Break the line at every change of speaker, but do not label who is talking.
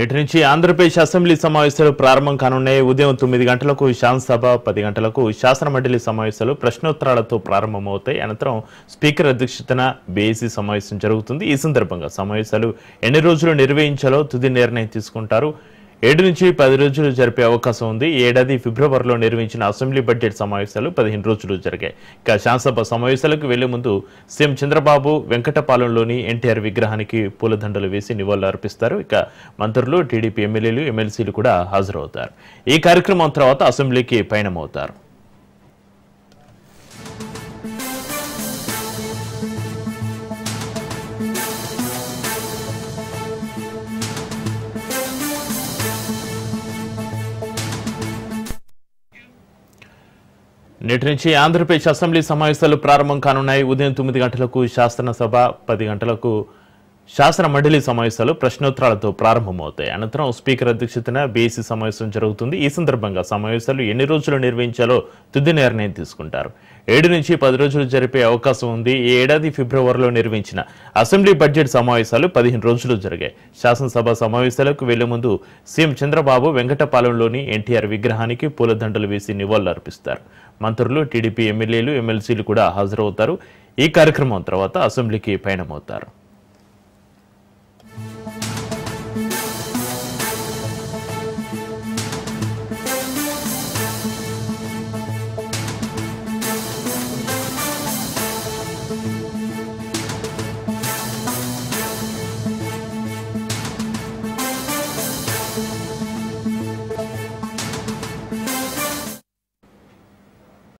నేటి నుంచి ఆంధ్రప్రదేశ్ అసెంబ్లీ సమావేశాలు ప్రారంభం కానున్నాయి. ఉదయం 9 గంటలకు శాసనసభ, 10 గంటలకు శాసన మండలి సమావేశాలు ప్రశ్నోత్తరాలతో ప్రారంభమవుతాయి. అనంతరం స్పీకర్ అధ్యక్షతన బీఏసీ సమావేశం జరుగుతుంది. ఈ సందర్భంగా సమావేశాలు ఎన్ని రోజులు నిర్వహించాలో తుది నిర్ణయం తీసుకుంటారు. 7 నుంచి 10 రోజులు జరిపే అవకాశం ఉంది. ఈ ఏడాది ఫిబ్రవరిలో నిర్వహించిన అసెంబ్లీ బడ్జెట్ సమావేశాలు 15 రోజులు జరిగాయి. ఇక శాసనసభ సమావేశాలకు వెళ్లే ముందు సీఎం చంద్రబాబు వెంకటపాలెంలోని ఎన్టీఆర్ విగ్రహానికి పూలదండలు వేసి నివాళులు అర్పిస్తారు. ఇక మంత్రులు, టీడీపీ ఎమ్మెల్యేలు, ఎమ్మెల్సీలు కూడా హాజరవుతారు. ఈ కార్యక్రమం తర్వాత అసెంబ్లీకి పయనమవుతారు. నేటి నుంచి ఆంధ్రప్రదేశ్ అసెంబ్లీ సమావేశాలు ప్రారంభం కానున్నాయి. ఉదయం 9 గంటలకు శాసనసభ, 10 గంటలకు శాసన మండలి సమావేశాలు ప్రశ్నోత్తరాలతో ప్రారంభమవుతాయి. అనంతరం స్పీకర్ అధ్యక్షతన బీఏసీ సమావేశం జరుగుతుంది. ఈ సందర్భంగా సమావేశాలు ఎన్ని రోజులు నిర్వహించాలో తుది నిర్ణయం తీసుకుంటారు. 7 నుంచి 10 రోజులు జరిపే అవకాశం ఉంది. ఈ ఏడాది ఫిబ్రవరిలో నిర్వహించిన అసెంబ్లీ బడ్జెట్ సమావేశాలు 15 రోజులు జరిగాయి. శాసనసభ సమావేశాలకు వెళ్లే ముందు సీఎం చంద్రబాబు వెంకటపాలెంలోని ఎన్టీఆర్ విగ్రహానికి పూలదండలు వేసి నివాళులు అర్పిస్తారు. మంత్రులు, టీడీపీ ఎమ్మెల్యేలు, ఎమ్మెల్సీలు కూడా హాజరవుతారు. ఈ కార్యక్రమం తర్వాత అసెంబ్లీకి పయనమవుతారు.